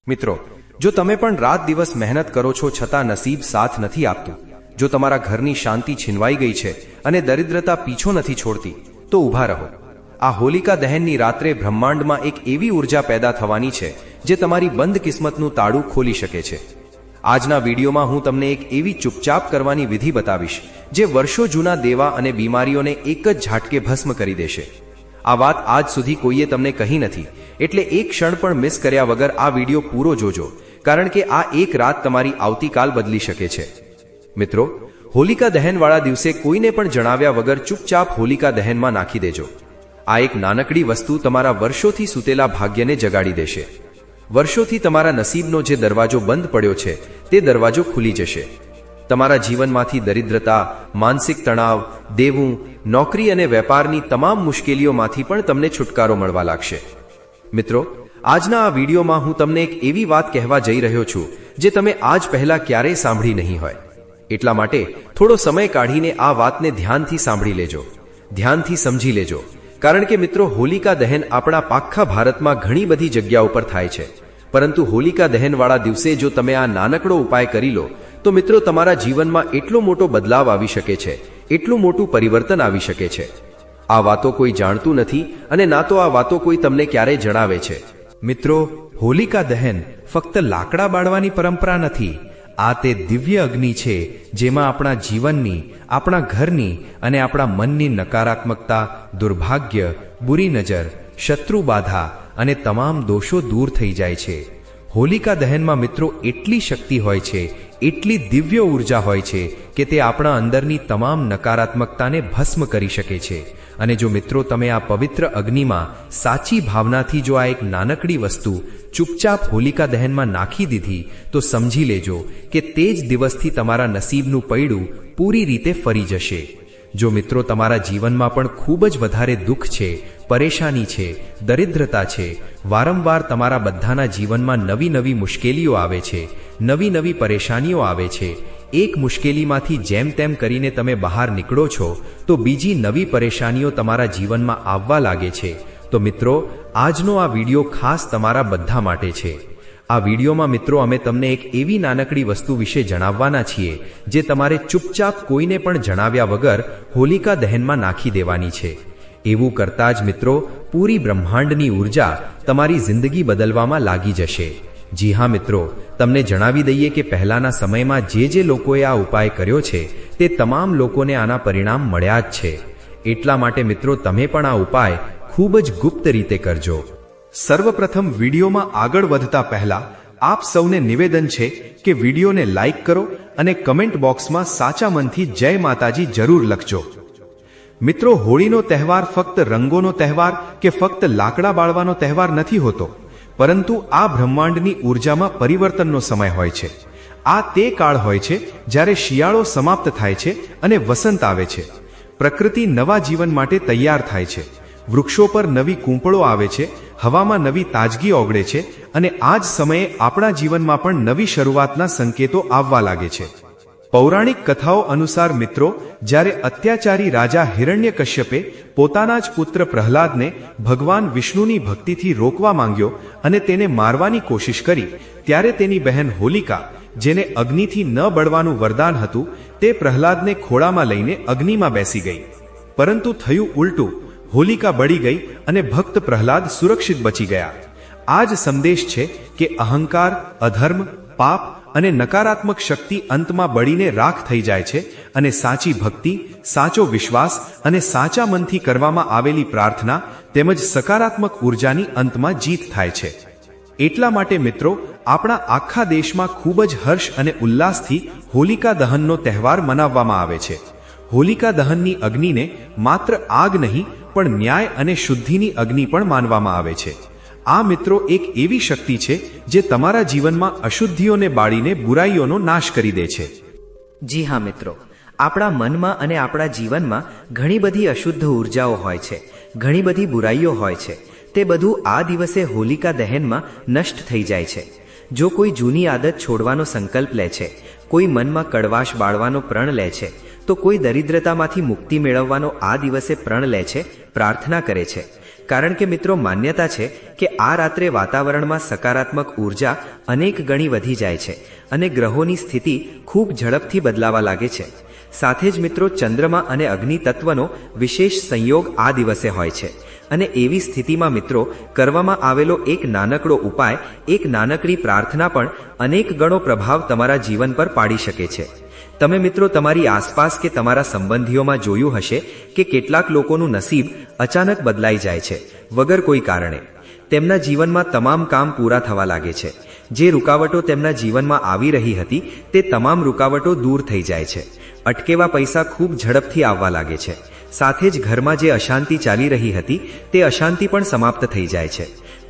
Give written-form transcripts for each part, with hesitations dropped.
મિત્રો, જો તમે પણ રાત દિવસ મહેનત કરો છો છતાં નસીબ સાથ નથી આપતું, જો તમારા ઘરની શાંતિ છીનવાઈ ગઈ છે અને દરિદ્રતા પીછો નથી છોડતી, તો ઊભા રહો. આ હોલિકા દહનની રાત્રે બ્રહ્માંડમાં એક એવી ઉર્જા પેદા થવાની છે જે તમારી બંધ કિસ્મતનું તાળું ખોલી શકે છે. આજના વિડીયોમાં હું તમને એક એવી ચૂપચાપ કરવાની વિધિ બતાવીશ જે વર્ષો જૂના દેવા અને બીમારીઓને એક જ ઝાટકે ભસ્મ કરી દેશે. આ વાત આજ સુધી કોઈએ તમને કહી નથી, એટલે એક ક્ષણ પણ મિસ કર્યા વગર આ વિડીયો પૂરો જોજો, કારણ કે આ એક રાત તમારી આવતીકાલ બદલી શકે છે. મિત્રો, હોલિકા દહનવાળા દિવસે કોઈને પણ જણાવ્યા વગર ચૂપચાપ હોલિકા દહનમાં નાખી દેજો. આ એક નાનકડી વસ્તુ તમારા વર્ષોથી સૂતેલા ભાગ્યને જગાડી દેશે. વર્ષોથી તમારા નસીબનો જે દરવાજો બંધ પડ્યો છે તે દરવાજો ખુલી જશે. તમારા જીવનમાંથી દરિદ્રતા, માનસિક તણાવ, દેવું, નોકરી અને વેપારની તમામ મુશ્કેલીઓમાંથી પણ તમને છુટકારો મળવા લાગશે. મિત્રો, આજના આ વિડીયોમાં હું તમને એક એવી વાત કહેવા જઈ રહ્યો છું જે તમે આજ પહેલા ક્યારેય સાંભળી નહીં હોય. એટલા માટે થોડો સમય કાઢીને આ વાતને ધ્યાનથી સાંભળી લેજો, ધ્યાનથી સમજી લેજો. કારણ કે મિત્રો, હોલિકા દહન આપણા આખા ભારતમાં ઘણી બધી જગ્યાઓ પર થાય છે, પરંતુ હોલિકા દહનવાળા દિવસે જો તમે આ નાનકડો ઉપાય કરી લો તો મિત્રો, તમારા જીવનમાં એટલો મોટો બદલાવ આવી શકે છે, એટલું મોટું પરિવર્તન આવી શકે છે. આ વાતો કોઈ જાણતું નથી અને ના તો આ વાતો કોઈ તમને ક્યારેય જણાવે છે. મિત્રો, હોલિકા દહન ફક્ત લાકડા બાળવાની પરંપરા નથી. આ તે દિવ્ય અગ્નિ છે જેમાં આપણા જીવનની, આપણા ઘરની અને આપણા મનની નકારાત્મકતા, દુર્ભાગ્ય, બુરી નજર, શત્રુ બાધા અને તમામ દોષો દૂર થઈ જાય છે. હોલિકા દહનમાં મિત્રો એટલી શક્તિ હોય છે, એટલી દિવ્ય ઉર્જા હોય છે કે તે આપણા અંદરની તમામ નકારાત્મકતાને ભસ્મ કરી શકે છે. અને જો મિત્રો તમે આ પવિત્ર અગ્નિમાં સાચી ભાવનાથી જો આ એક નાનકડી વસ્તુ ચૂપચાપ હોલિકા દહનમાં નાખી દીધી તો સમજી લેજો કે તે જ દિવસથી તમારા નસીબનું પૈડું પૂરી રીતે ફરી જશે. જો મિત્રો તમારા જીવનમાં પણ ખૂબ જ વધારે દુઃખ છે, પરેશાની છે, દરિદ્રતા છે, વારંવાર તમારા બધાના જીવનમાં નવી નવી મુશ્કેલીઓ આવે છે, નવી નવી પરેશાનીઓ આવે છે, એક મુશ્કેલીમાંથી જેમ તેમ કરીને તમે બહાર નીકળો છો તો બીજી નવી પરેશાનીઓ તમારા જીવનમાં આવવા લાગે છે, તો મિત્રો આજનો આ વિડીયો ખાસ તમારા બધા માટે છે. આ વિડીયોમાં મિત્રો અમે તમને એક એવી નાનકડી વસ્તુ વિશે જણાવવાના છીએ જે તમારે ચૂપચાપ કોઈને પણ જણાવ્યા વગર હોલિકા દહનમાં નાખી દેવાની છે. એવું કરતા જ મિત્રો પૂરી બ્રહ્માંડની ઉર્જા તમારી જિંદગી બદલવામાં લાગી જશે. જી હા મિત્રો, તમને જણાવી દઈએ કે પહેલાના સમયમાં જે લોકોએ આ ઉપાય કર્યો છે તે તમામ લોકોને આના પરિણામ મળ્યા જ છે. એટલા માટે મિત્રો તમે પણ આ ઉપાય ખૂબ જ ગુપ્ત રીતે કરજો. સર્વપ્રથમ વિડીયોમાં આગળ વધતા પહેલા આપ સૌને નિવેદન છે કે વિડીયોને લાઈક કરો અને કમેન્ટ બોક્સમાં સાચા મનથી જય માતાજી જરૂર લખજો. મિત્રો, હોળીનો તહેવાર ફક્ત રંગોનો તહેવાર કે ફક્ત લાકડા બાળવાનો તહેવાર નથી હોતો, પરંતુ આ બ્રહ્માંડની ઉર્જામાં પરિવર્તનનો સમય હોય છે. આ તે કાળ હોય છે જ્યારે શિયાળો સમાપ્ત થાય છે અને વસંત આવે છે. પ્રકૃતિ નવા જીવન માટે તૈયાર થાય છે. વૃક્ષો પર નવી કૂંપળો આવે છે, હવામાં નવી તાજગી ઓગળે છે અને આ જ સમયે આપણા જીવનમાં પણ નવી શરૂઆતના સંકેતો આવવા લાગે છે. પૌરાણિક કથાઓ અનુસાર મિત્રો, જ્યારે અત્યાચારી રાજા હિરણ્યકશ્યપે પોતાના જ પુત્ર પ્રહલાદને ભગવાન વિષ્ણુની ભક્તિથી રોકવા માંગ્યો અને તેને મારવાની કોશિશ કરી, ત્યારે તેની બહેન હોલિકા, જેને અગ્નિથી ન બળવાનું વરદાન હતું, તે પ્રહલાદને ખોળામાં લઈને અગ્નિમાં બેસી ગઈ. પરંતુ થયું ઉલટું. હોલિકા બળી ગઈ અને ભક્ત પ્રહલાદ સુરક્ષિત બચી ગયા. આ જ સંદેશ છે કે અહંકાર, અધર્મ, પાપ અને નકારાત્મક શક્તિ અંતમાં બળીને રાખ થઈ જાય છે અને સાચી ભક્તિ, સાચો વિશ્વાસ અને સાચા મનથી કરવામાં આવેલી પ્રાર્થના તેમજ સકારાત્મક ઉર્જાની અંતમાં જીત થાય છે. એટલા માટે મિત્રો, આપણા આખા દેશમાં ખૂબ જ હર્ષ અને ઉલ્લાસથી હોલિકા દહનનો તહેવાર મનાવવામાં આવે છે. હોલિકા દહનની અગ્નિને માત્ર આગ નહીં પણ ન્યાય અને શુદ્ધિની અગ્નિ પણ માનવામાં આવે છે. આ મિત્રો એક એવી શક્તિ છે જે તમારા જીવનમાં અશુદ્ધિઓને બાળીને બુરાઈઓનો નાશ કરી દે છે. જી હા મિત્રો, આપણા મનમાં અને આપણા જીવનમાં ઘણી બધી અશુદ્ધ ઉર્જાઓ હોય છે, ઘણી બધી બુરાઈઓ હોય છે. તે બધું આ દિવસે હોલિકા દહનમાં નષ્ટ થઈ જાય છે. જો કોઈ જૂની આદત છોડવાનો સંકલ્પ લે છે, કોઈ મનમાં કડવાશ બાળવાનો પ્રણ લે છે, તો કોઈ દરિદ્રતામાંથી મુક્તિ મેળવવાનો આ દિવસે પ્રણ લે છે, પ્રાર્થના કરે છે. કારણ કે મિત્રો માન્યતા છે કે આ રાત્રે વાતાવરણમાં સકારાત્મક ઉર્જા અનેક ગણી વધી જાય છે અને ગ્રહોની સ્થિતિ ખૂબ ઝડપથી બદલાવા લાગે છે. સાથે જ મિત્રો ચંદ્રમા અને અગ્નિ તત્વનો વિશેષ સંયોગ આ દિવસે હોય છે અને એવી સ્થિતિમાં મિત્રો કરવામાં આવેલો એક નાનકડો ઉપાય, એક નાનકડી પ્રાર્થના પણ અનેક ગણો પ્રભાવ તમારા જીવન પર પાડી શકે છે. તમે મિત્રો તમારી આસપાસ કે તમારા સંબંધીઓમાં જોયું હશે કે કેટલાક લોકોનું નસીબ અચાનક બદલાઈ જાય છે વગર કોઈ કારણે. તેમના જીવનમાં તમામ કામ પૂરા થવા લાગે છે. જે રૂકાવટો તેમના જીવનમાં આવી રહી હતી તે તમામ રૂકાવટો દૂર થઈ જાય છે. અટકેવા પૈસા ખૂબ ઝડપથી આવવા લાગે છે. સાથે જ ઘરમાં જે અશાંતિ ચાલી રહી હતી તે અશાંતિ પણ સમાપ્ત થઈ જાય છે.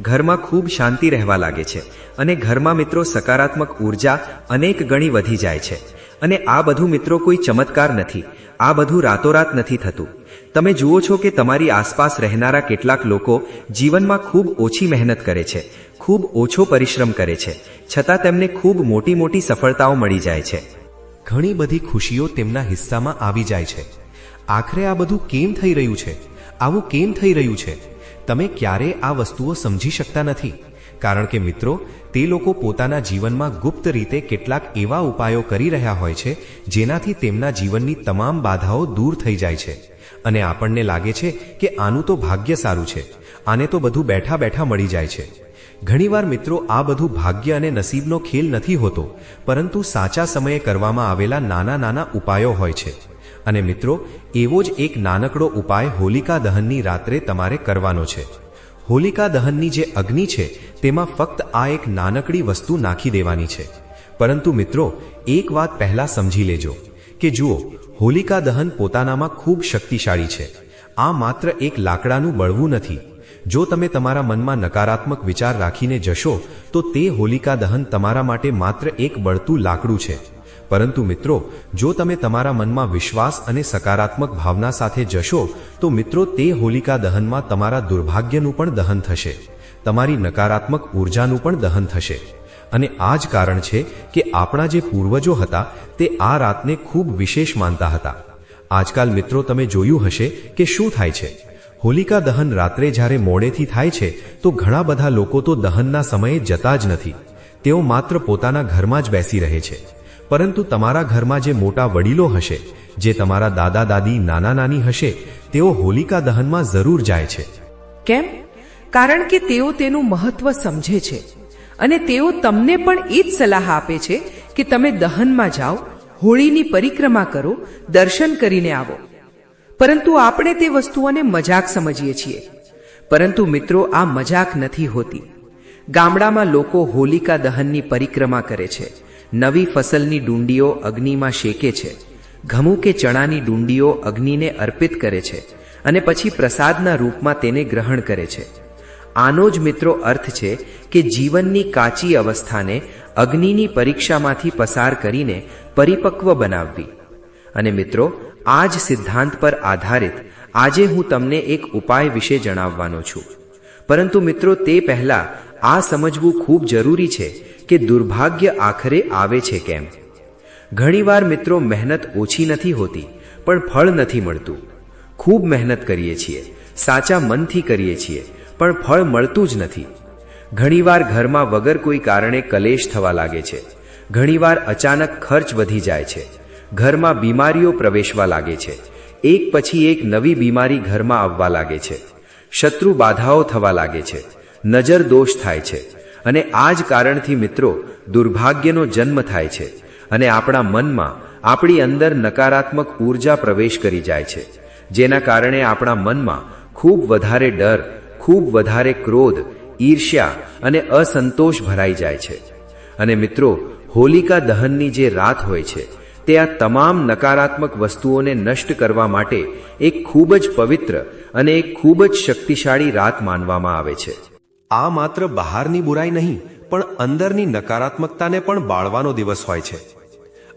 ઘરમાં ખૂબ શાંતિ રહેવા લાગે છે અને ઘરમાં મિત્રો સકારાત્મક ઉર્જા અનેક ગણી વધી જાય છે. અને આ બધું મિત્રો કોઈ ચમત્કાર નથી, આ બધું રાતોરાત નથી થતું. તમે જુઓ છો કે તમારી આસપાસ રહેનારા કેટલાક લોકો જીવનમાં ખૂબ ઓછી મહેનત કરે છે, ખૂબ ઓછો પરિશ્રમ કરે છે, છતાં તેમને ખૂબ મોટી મોટી સફળતાઓ મળી જાય છે. ઘણી બધી ખુશીઓ તેમના હિસ્સામાં આવી જાય છે. આખરે આ બધું કેમ થઈ રહ્યું છે? આવું કેમ થઈ રહ્યું છે? તમે ક્યારેય આ વસ્તુઓ સમજી શકતા નથી, કારણ કે મિત્રો તે લોકો પોતાના જીવનમાં ગુપ્ત રીતે કેટલાક એવા ઉપાયો કરી રહ્યા હોય છે જેનાથી તેમના જીવનની તમામ બાધાઓ દૂર થઈ જાય છે. અને આપણને લાગે છે કે આનું તો ભાગ્ય સારું છે, આને તો બધું બેઠા બેઠા મળી જાય છે. ઘણીવાર મિત્રો આ બધું ભાગ્ય અને નસીબનો ખેલ નથી હોતો, પરંતુ સાચા સમયે કરવામાં આવેલા નાના નાના ઉપાયો હોય છે. અને મિત્રો એવો જ એક નાનકડો ઉપાય હોલિકા દહનની રાત્રે તમારે કરવાનો છે. હોલિકા દહનની જે અગ્નિ છે તેમાં ફક્ત આ એક નાનકડી વસ્તુ નાખી દેવાની છે. પરંતુ મિત્રો એક વાત પહેલા સમજી લેજો કે જુઓ, હોલિકા દહન પોતાનામાં ખૂબ શક્તિશાળી છે. આ માત્ર એક લાકડાનું બળવું નથી. જો તમે તમારા મનમાં નકારાત્મક વિચાર રાખીને જશો તો તે હોલિકા દહન તમારા માટે માત્ર એક બળતું લાકડું છે. પરંતુ મિત્રો જો તમે તમારા મનમાં વિશ્વાસ અને સકારાત્મક ભાવના સાથે જશો તો મિત્રો તે હોલિકા દહનમાં તમારા દુર્ભાગ્યનું પણ દહન થશે, તમારી નકારાત્મક ઉર્જાનું પણ દહન થશે. અને આ જ કારણ છે કે આપણા જે પૂર્વજો હતા તે આ રાતને ખૂબ વિશેષ માનતા હતા. આજકાલ મિત્રો તમે જોયું હશે કે શું થાય છે. હોલિકા દહન રાત્રે જ્યારે મોડેથી થાય છે તો ઘણા બધા લોકો તો દહનના સમયે જતા જ નથી. તેઓ માત્ર પોતાના ઘરમાં જ બેસી રહે છે. પરંતુ તમારા ઘરમાં જે મોટા વડીલો હશે, જે તમારા દાદા દાદી, નાના નાની હશે, તેઓ હોલિકા દહનમાં જરૂર જાય છે. કેમ? કારણ કે તેઓ તેનું મહત્વ સમજે છે અને તેઓ તમને પણ એ જ સલાહ આપે છે કે તમે દહનમાં જાઓ, હોળીની પરિક્રમા કરો, દર્શન કરીને આવો. પરંતુ આપણે તે વસ્તુઓને મજાક સમજીએ છીએ. પરંતુ મિત્રો આ મજાક નથી હોતી. ગામડામાં લોકો હોલિકા દહનની પરિક્રમા કરે છે, નવી ફસલની ડુંડીઓ અગ્નિમાં શેકે છે, ઘઉં કે ચણાની ડુંડીઓ અગ્નિને અર્પિત કરે છે અને પછી પ્રસાદના રૂપમાં તેને ગ્રહણ કરે છે. આનો જ મિત્રો અર્થ છે કે જીવનની કાચી અવસ્થાને અગ્નિની પરીક્ષામાંથી પસાર કરીને પરિપક્વ બનાવવી. અને મિત્રો આ જ સિદ્ધાંત પર આધારિત આજે હું તમને એક ઉપાય વિશે જણાવવાનો છું. પરંતુ મિત્રો તે પહેલા આ સમજવું ખૂબ જરૂરી છે કે દુર્ભાગ્ય આખરે આવે છે કેમ. ઘણીવાર મિત્રો મહેનત ઓછી નથી હોતી પણ ફળ નથી મળતું. ખૂબ મહેનત કરીએ છીએ, સાચા મનથી કરીએ છીએ, પણ ફળ મળતું જ નથી. ઘણીવાર ઘરમાં વગર કોઈ કારણે કલેશ થવા લાગે છે. ઘણીવાર અચાનક ખર્ચ વધી જાય છે. ઘરમાં બીમારીઓ પ્રવેશવા લાગે છે. એક પછી એક નવી બીમારી ઘરમાં આવવા લાગે છે. શત્રુ બાધાઓ થવા લાગે છે. નજર દોષ થાય છે. અને આ જ કારણથી મિત્રો દુર્ભાગ્યનો જન્મ થાય છે અને આપણા મનમાં, આપણી અંદર નકારાત્મક ઉર્જા પ્રવેશ કરી જાય છે, જેના કારણે આપણા મનમાં ખૂબ વધારે ડર, ખૂબ વધારે ક્રોધ, ઈર્ષ્યા અને અસંતોષ ભરાઈ જાય છે. અને મિત્રો હોલિકા દહનની જે રાત હોય છે તે આ તમામ નકારાત્મક વસ્તુઓને નષ્ટ કરવા માટે એક ખૂબ જ પવિત્ર અને એક ખૂબ જ શક્તિશાળી રાત માનવામાં આવે છે. આ માત્ર બહારની બુરાઈ નહીં પણ અંદરની નકારાત્મકતાને પણ બાળવાનો દિવસ હોય છે.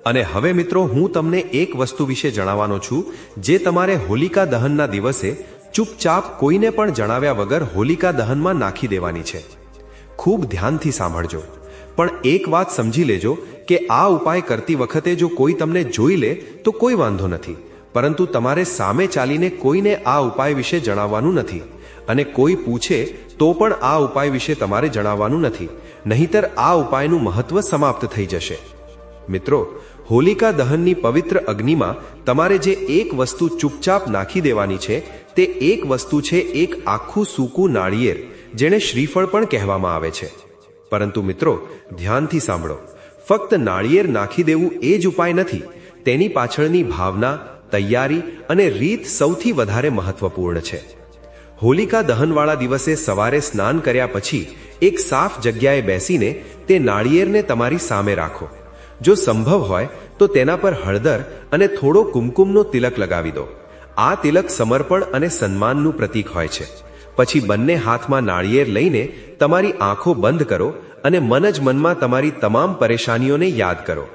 અને હવે મિત્રો હું તમને એક વસ્તુ વિશે જણાવવાનો છું જે તમારે હોલિકા દહનના દિવસે ચૂપચાપ કોઈને પણ જણાવ્યા વગર હોલિકા દહનમાં નાખી દેવાની છે. ખૂબ ધ્યાનથી સાંભળજો. પણ એક વાત સમજી લેજો કે આ ઉપાય કરતી વખતે જો કોઈ તમને જોઈ લે તો કોઈ વાંધો નથી, પરંતુ તમારે સામે ચાલીને કોઈને આ ઉપાય વિશે જણાવવાનું નથી. અને કોઈ પૂછે તો પણ આ ઉપાય વિશે તમારે જણાવવાનું નથી, નહીંતર આ ઉપાયનું મહત્વ સમાપ્ત થઈ જશે. મિત્રો, હોલિકા દહનની પવિત્ર અગ્નિમાં તમારે જે એક વસ્તુ ચૂપચાપ નાખી દેવાની છે તે એક વસ્તુ છે એક આખું સૂકું નાળિયેર, જેને શ્રીફળ પણ કહેવામાં આવે છે. પરંતુ મિત્રો, ધ્યાનથી સાંભળો, ફક્ત નાળિયેર નાખી દેવું એ જ ઉપાય નથી. તેની પાછળની ભાવના, તૈયારી અને રીત સૌથી વધારે મહત્વપૂર્ણ છે. હોલિકા દહનવાળા દિવસે સવારે સ્નાન કર્યા પછી એક સાફ જગ્યાએ બેસીને તે નાળિયેરને તમારી સામે રાખો. જો સંભવ હોય તો તેના પર હળદર અને થોડો કુમકુમનો તિલક લગાવી દો. આ તિલક સમર્પણ અને સન્માનનું પ્રતીક હોય છે. પછી બંને હાથમાં નાળિયેર લઈને તમારી આંખો બંધ કરો અને મન જ મનમાં તમારી તમામ પરેશાનીઓને યાદ કરો.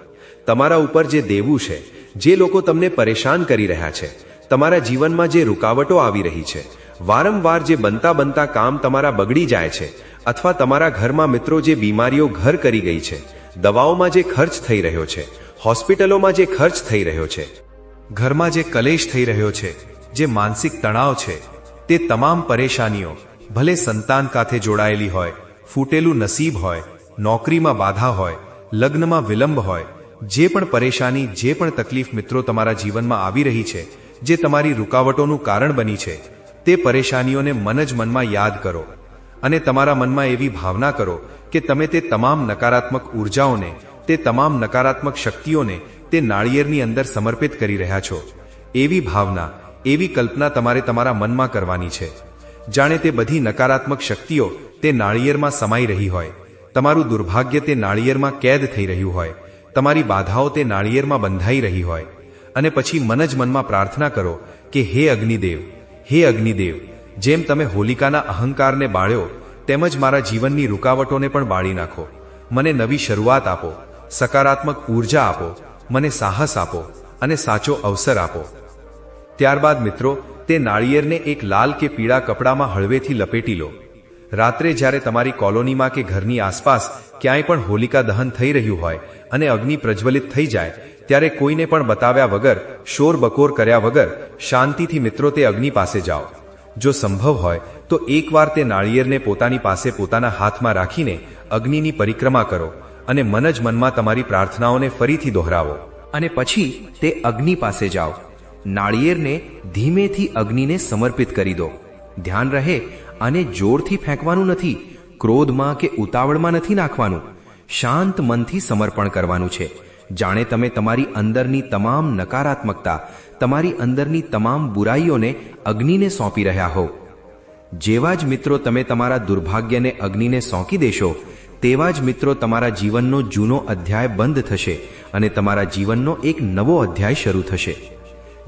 તમારા ઉપર જે દેવું છે, જે લોકો તમને પરેશાન કરી રહ્યા છે, તમારા જીવનમાં જે રૂકાવટો આવી રહી છે, વારંવાર જે બનતા કામ તમારા બગડી જાય છે, અથવા તમારા ઘરમાં મિત્રો જે બીમારીઓ ઘર કરી ગઈ છે, દવાઓમાં જે ખર્ચ થઈ રહ્યો છે, હોસ્પિટલોમાં જે ખર્ચ થઈ રહ્યો છે, ઘરમાં જે કલેશ થઈ રહ્યો છે, જે માનસિક તણાવ છે, તે તમામ પરેશાનીઓ, ભલે સંતાન સાથે જોડાયેલી હોય, ફૂટેલું નસીબ હોય, નોકરીમાં બાધા હોય, લગ્નમાં વિલંબ હોય, જે પણ પરેશાની, જે પણ તકલીફ મિત્રો તમારા જીવનમાં આવી રહી છે, જે તમારી રૂકાવટોનું કારણ બની છે, તે પરેશાનીઓને મન જ મનમાં યાદ કરો અને તમારા મનમાં એવી ભાવના કરો કે તમે તે તમામ નકારાત્મક ઉર્જાઓને, તે તમામ નકારાત્મક શક્તિઓને તે નાળિયેરની અંદર સમર્પિત કરી રહ્યા છો. એવી ભાવના, એવી કલ્પના તમારે તમારા મનમાં કરવાની છે, જાણે તે બધી નકારાત્મક શક્તિઓ તે નાળિયેરમાં સમાઈ રહી હોય, તમારું દુર્ભાગ્ય તે નાળિયેરમાં કેદ થઈ રહ્યું હોય, તમારી બાધાઓ તે નાળિયેરમાં બંધાઈ રહી હોય. અને પછી મન જ મનમાં પ્રાર્થના કરો કે હે અગ્નિદેવ, હે અગ્નિદેવ, જેમ તમે હોલિકાના અહંકારને બાળ્યો, તેમજ મારા જીવનની રૂકાવટોને પણ બાળી નાખો. મને નવી શરૂઆત આપો, સકારાત્મક ઉર્જા આપો, મને સાહસ આપો અને સાચો અવસર આપો. ત્યારબાદ મિત્રો, તે નાળિયેરને એક લાલ કે પીળા કપડામાં હળવેથી લપેટી લો. રાત્રે જ્યારે તમારી કોલોનીમાં કે ઘરની આસપાસ ક્યાંય પણ હોલિકા દહન થઈ રહ્યું હોય અને અગ્નિ પ્રજ્વલિત થઈ જાય, ત્યારે કોઈને પણ બતાવ્યા વગર, શોર બકોર કર્યા વગર શાંતિથી મિત્રો તે અગ્નિ પાસે જાઓ. જો સંભવ હોય તો એકવાર તે નાળિયેરને પોતાની પાસે પોતાના હાથમાં રાખીને અગ્નિની પરિક્રમા કરો અને મન જ મનમાં તમારી પ્રાર્થનાઓને ફરીથી દોહરાવો. અને પછી તે અગ્નિ પાસે જાઓ. નાળિયેરને ધીમેથી અગ્નિને સમર્પિત કરી દો. ધ્યાન રહે, આને જોરથી ફેંકવાનું નથી, ક્રોધમાં કે ઉતાવળમાં નથી નાખવાનું. શાંત મનથી સમર્પણ કરવાનું છે, જાણે તમે તમારી અંદરની તમામ નકારાત્મકતા, તમારી અંદરની તમામ બુરાઈઓને અગ્નિને સોંપી રહ્યા હો. જેવા જ મિત્રો તમે તમારા દુર્ભાગ્યને અગ્નિને સોંપી દેશો, તેવા જ મિત્રો તમારા જીવનનો જૂનો અધ્યાય બંધ થશે અને તમારા જીવનનો એક નવો અધ્યાય શરૂ થશે.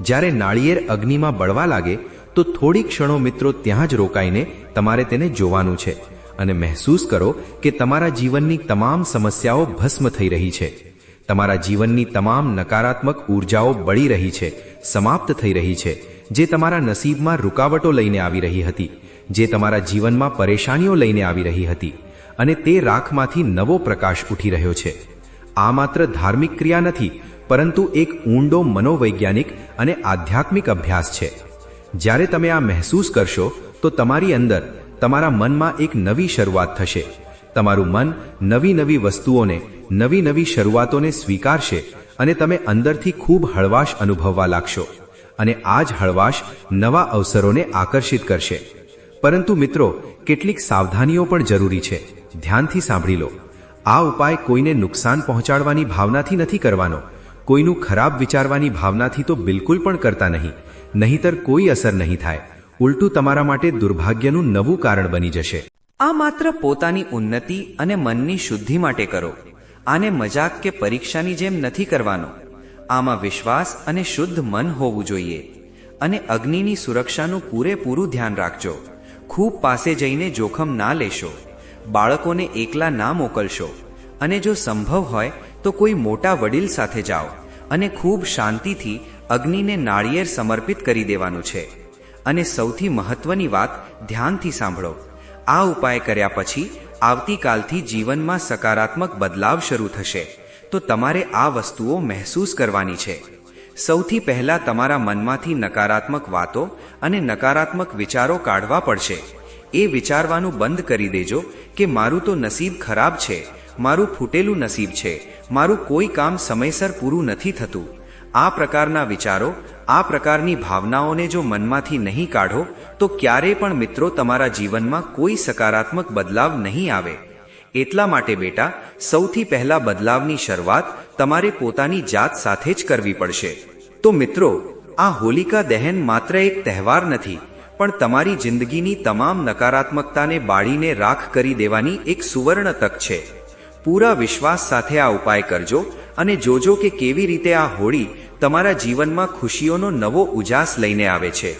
જ્યારે નાળિયેર અગ્નિમાં બળવા લાગે તો થોડી ક્ષણો મિત્રો ત્યાં જ રોકાઈને તમારે તેને જોવાનું છે અને મહેસૂસ કરો કે તમારા જીવનની તમામ સમસ્યાઓ ભસ્મ થઈ રહી છે. તમારા જીવનની તમામ નકારાત્મક ઉર્જાઓ બળી રહી છે, સમાપ્ત થઈ રહી છે, જે તમારા નસીબમાં રૂકાવટો લઈને આવી રહી હતી, જે તમારા જીવનમાં પરેશાનીઓ લઈને આવી રહી હતી, અને તે રાખમાંથી નવો પ્રકાશ ઉઠી રહ્યો છે. આ માત્ર ધાર્મિક ક્રિયા નથી, પરંતુ એક ઊંડો મનોવૈજ્ઞાનિક અને આધ્યાત્મિક અભ્યાસ છે. જ્યારે તમે આ મહેસૂસ કરશો તો તમારી અંદર, તમારા મનમાં એક નવી શરૂઆત થશે. તમારું મન નવી વસ્તુઓને, નવી શરૂઆતોને સ્વીકારશે અને તમે અંદરથી ખૂબ હળવાશ અનુભવવા લાગશો. અને આ જ હળવાશ નવા અવસરોને આકર્ષિત કરશે. પરંતુ મિત્રો, કેટલીક સાવધાનીઓ પણ જરૂરી છે. ધ્યાનથી સાંભળી લો. આ ઉપાય કોઈને નુકસાન પહોંચાડવાની ભાવનાથી નથી કરવાનો, કોઈનું ખરાબ વિચારવાની ભાવનાથી તો બિલકુલ પણ કરતા નહીં, નહીંતર કોઈ અસર નહીં થાય. ઉલટું તમારા માટે દુર્ભાગ્યનું નવું કારણ બની જશે. આ માત્ર પોતાની ઉન્નતિ અને મનની શુદ્ધિ માટે કરો. આને મજાક કે પરીક્ષાની જેમ નથી કરવાનો. આમાં વિશ્વાસ અને શુદ્ધ મન હોવું જોઈએ. અને અગ્નિની સુરક્ષાનું પૂરેપૂરું ધ્યાન રાખજો. ખૂબ પાસે જઈને જોખમ ના લેશો. બાળકોને એકલા ના મોકલશો. અને જો સંભવ હોય તો કોઈ મોટા વડીલ સાથે જાઓ અને ખૂબ શાંતિથી અગ્નિને નાળિયેર સમર્પિત કરી દેવાનું છે. અને સૌથી મહત્વની વાત, ધ્યાનથી સાંભળો. આ ઉપાય કર્યા પછી આવતીકાલથી જીવનમાં સકારાત્મક બદલાવ શરૂ થશે. તો તમારે આ વસ્તુઓ મહેસૂસ કરવાની છે. સૌથી પહેલા તમારા મનમાંથી નકારાત્મક વાતો અને નકારાત્મક વિચારો કાઢવા પડશે. એ વિચારવાનું બંધ કરી દેજો કે મારું તો નસીબ ખરાબ છે, મારું ફૂટેલું નસીબ છે, મારું કોઈ કામ સમયસર પૂરું નથી થતું. આ પ્રકારના વિચારો, આ પ્રકારની ભાવનાઓને જો મનમાંથી નહીં કાઢો તો ક્યારેય પણ મિત્રો તમારા જીવનમાં કોઈ સકારાત્મક બદલાવ નહીં આવે. એટલા માટે બેટા, સૌથી પહેલા બદલાવની શરૂઆત તમારે પોતાની જાત સાથે જ કરવી પડશે. તો મિત્રો, આ હોલિકા દહન માત્ર એક તહેવાર નથી, પણ તમારી જિંદગીની તમામ નકારાત્મકતાને બાળીને રાખ કરી દેવાની એક સુવર્ણ તક છે. પૂરા વિશ્વાસ સાથે આ ઉપાય કરજો અને જોજો કે કેવી રીતે આ હોળી તમારા જીવનમાં ખુશીઓનો નવો ઉજાસ લઈને આવે છે.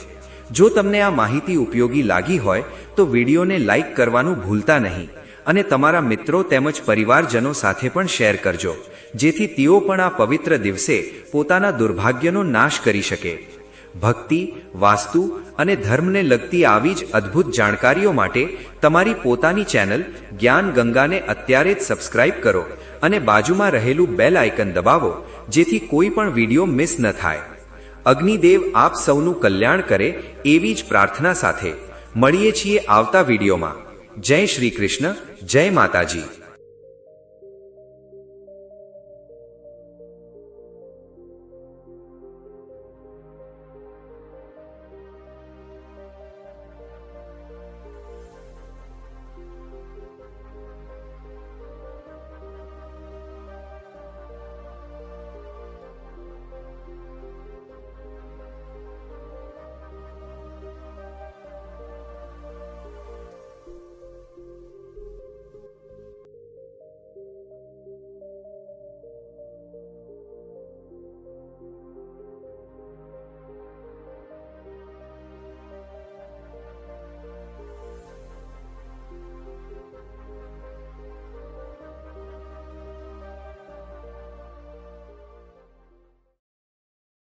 જો તમને આ માહિતી ઉપયોગી લાગી હોય તો વિડીયોને લાઈક કરવાનું ભૂલતા નહીં અને તમારા મિત્રો તેમજ પરિવારજનો સાથે પણ શેર કરજો, જેથી તેઓ પણ આ પવિત્ર દિવસે પોતાના દુર્ભાગ્યનો નાશ કરી શકે. ભક્તિ, વાસ્તુ અને ધર્મને લગતી આવી જ અદ્ભુત જાણકારીઓ માટે તમારી પોતાની ચેનલ જ્ઞાન ગંગાને અત્યારે જ સબસ્ક્રાઇબ કરો અને બાજુમાં રહેલું બેલ આઇકન દબાવો, જેથી કોઈ પણ વિડીયો મિસ ન થાય. અગ્નિદેવ આપ સૌનું કલ્યાણ કરે એવી જ પ્રાર્થના સાથે મળીએ છીએ આવતા વિડીયોમાં. જય શ્રી કૃષ્ણ, જય માતાજી.